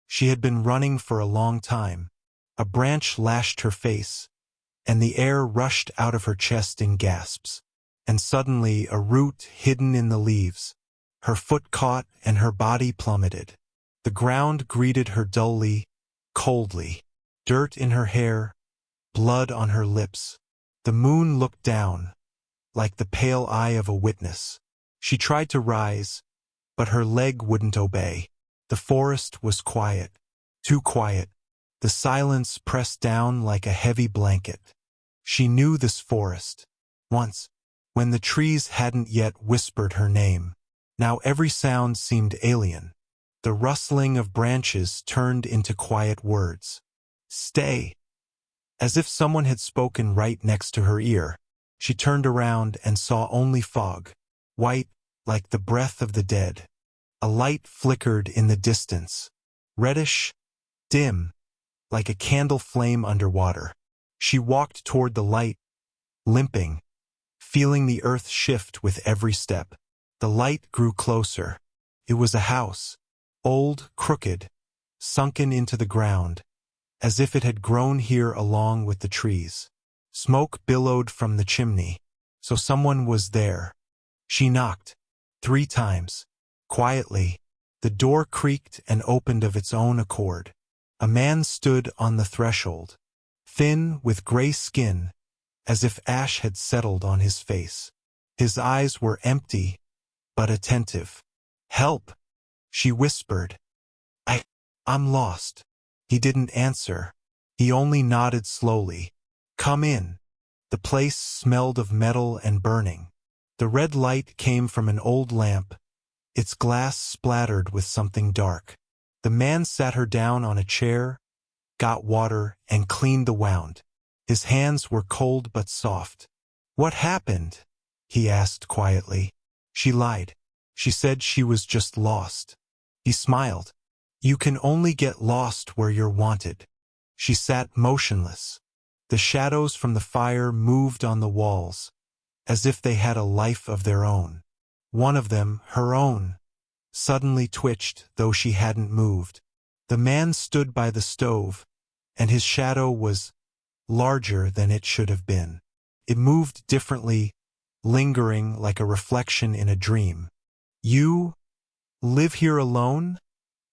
She had been running for a long time. A branch lashed her face, and the air rushed out of her chest in gasps. And suddenly a root hidden in the leaves. Her foot caught and her body plummeted. The ground greeted her dully, coldly. Dirt in her hair, blood on her lips. The moon looked down, like the pale eye of a witness. She tried to rise, but her leg wouldn't obey. The forest was quiet, too quiet. The silence pressed down like a heavy blanket. She knew this forest. Once, when the trees hadn't yet whispered her name. Now every sound seemed alien. The rustling of branches turned into quiet words. Stay. As if someone had spoken right next to her ear. She turned around and saw only fog, white like the breath of the dead. A light flickered in the distance, reddish, dim, like a candle flame underwater. She walked toward the light, limping, feeling the earth shift with every step. The light grew closer. It was a house, old, crooked, sunken into the ground, as if it had grown here along with the trees. Smoke billowed from the chimney, so someone was there. She knocked 3 times. Quietly, the door creaked and opened of its own accord. A man stood on the threshold, thin with gray skin, as if ash had settled on his face. His eyes were empty, but attentive. "Help," she whispered. I'm lost." He didn't answer. He only nodded slowly. "Come in." The place smelled of metal and burning. The red light came from an old lamp, its glass splattered with something dark. The man sat her down on a chair, got water, and cleaned the wound. His hands were cold but soft. "What happened?" he asked quietly. She lied. She said she was just lost. He smiled. "You can only get lost where you're wanted." She sat motionless. The shadows from the fire moved on the walls, as if they had a life of their own. One of them, her own, suddenly twitched, though she hadn't moved. The man stood by the stove, and his shadow was larger than it should have been. It moved differently, lingering like a reflection in a dream. "You live here alone?"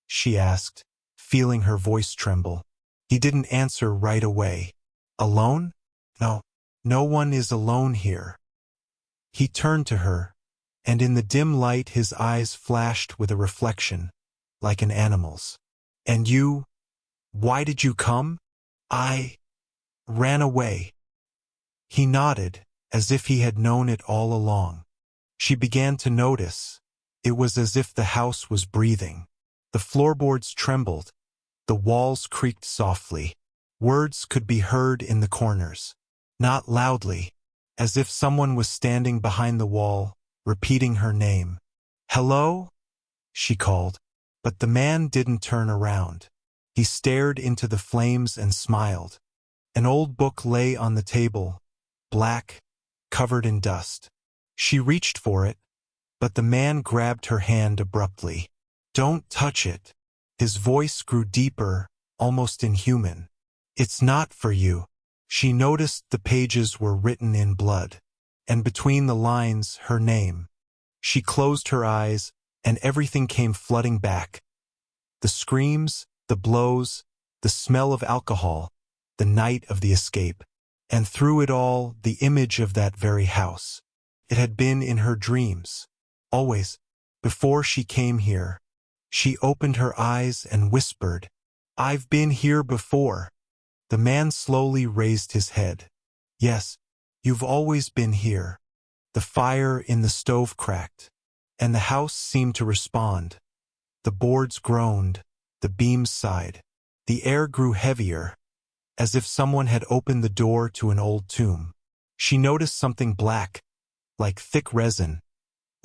she asked, feeling her voice tremble. He didn't answer right away. "Alone? No, no one is alone here." He turned to her, and in the dim light his eyes flashed with a reflection, like an animal's. "And you? Why did you come?" "I ran away." He nodded, as if he had known it all along. She began to notice. It was as if the house was breathing. The floorboards trembled. The walls creaked softly. Words could be heard in the corners. Not loudly, as if someone was standing behind the wall, repeating her name. "Hello?" she called. But the man didn't turn around. He stared into the flames and smiled. An old book lay on the table, black, covered in dust. She reached for it, but the man grabbed her hand abruptly. "Don't touch it." His voice grew deeper, almost inhuman. "It's not for you." She noticed the pages were written in blood, and between the lines her name. She closed her eyes, and everything came flooding back. The screams, the blows, the smell of alcohol, the night of the escape. And through it all, the image of that very house. It had been in her dreams. Always, before she came here. She opened her eyes and whispered, "I've been here before." The man slowly raised his head. "Yes, you've always been here." The fire in the stove cracked, and the house seemed to respond. The boards groaned, the beams sighed. The air grew heavier, as if someone had opened the door to an old tomb. She noticed something black, like thick resin,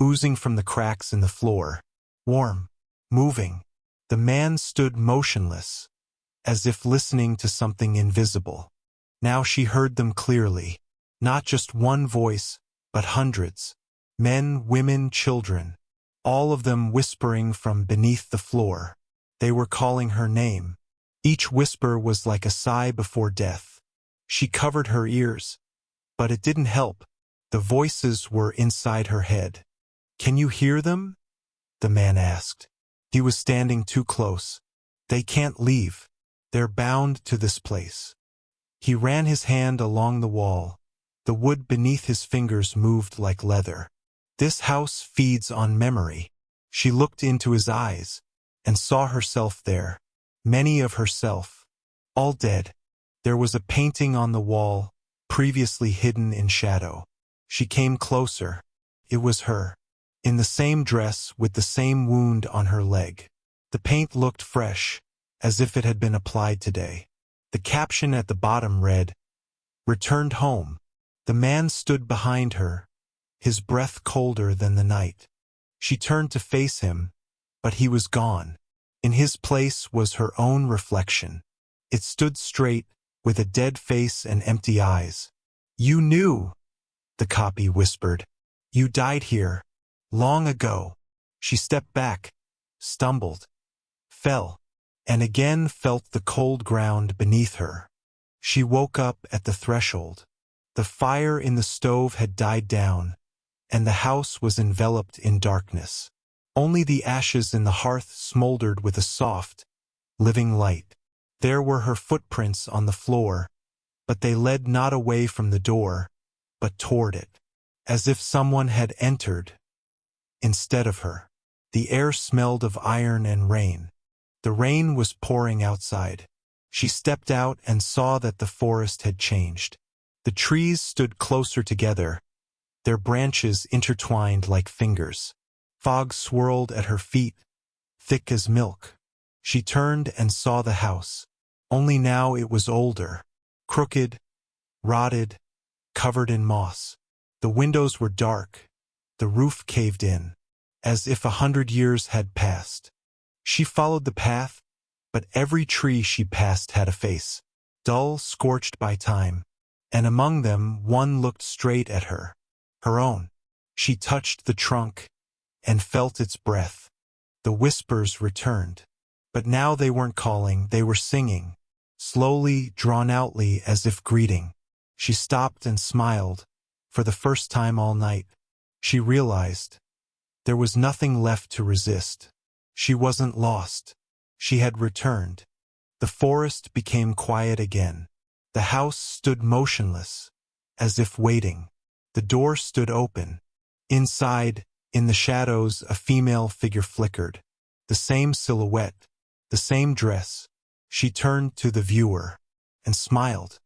oozing from the cracks in the floor. Warm, moving. The man stood motionless, as if listening to something invisible. Now she heard them clearly. Not just one voice, but hundreds. Men, women, children. All of them whispering from beneath the floor. They were calling her name. Each whisper was like a sigh before death. She covered her ears, but it didn't help. The voices were inside her head. "Can you hear them?" the man asked. He was standing too close. "They can't leave. They're bound to this place." He ran his hand along the wall. The wood beneath his fingers moved like leather. "This house feeds on memory." She looked into his eyes and saw herself there. Many of herself, all dead. There was a painting on the wall, previously hidden in shadow. She came closer. It was her, in the same dress with the same wound on her leg. The paint looked fresh, as if it had been applied today. The caption at the bottom read, "Returned home." The man stood behind her, his breath colder than the night. She turned to face him, but he was gone. In his place was her own reflection. It stood straight, with a dead face and empty eyes. "You knew," the copy whispered. "You died here, long ago." She stepped back, stumbled, fell, and again felt the cold ground beneath her. She woke up at the threshold. The fire in the stove had died down, and the house was enveloped in darkness. Only the ashes in the hearth smoldered with a soft, living light. There were her footprints on the floor, but they led not away from the door, but toward it, as if someone had entered instead of her. The air smelled of iron and rain. The rain was pouring outside. She stepped out and saw that the forest had changed. The trees stood closer together, their branches intertwined like fingers. Fog swirled at her feet, thick as milk. She turned and saw the house. Only now it was older, crooked, rotted, covered in moss. The windows were dark, the roof caved in, as if 100 years had passed. She followed the path, but every tree she passed had a face, dull, scorched by time, and among them one looked straight at her, her own. She touched the trunk and felt its breath. The whispers returned, but now they weren't calling, they were singing, slowly, drawn-outly, as if greeting. She stopped and smiled, for the first time all night. She realized there was nothing left to resist. She wasn't lost. She had returned. The forest became quiet again. The house stood motionless, as if waiting. The door stood open. Inside, in the shadows, a female figure flickered. The same silhouette, the same dress. She turned to the viewer and smiled.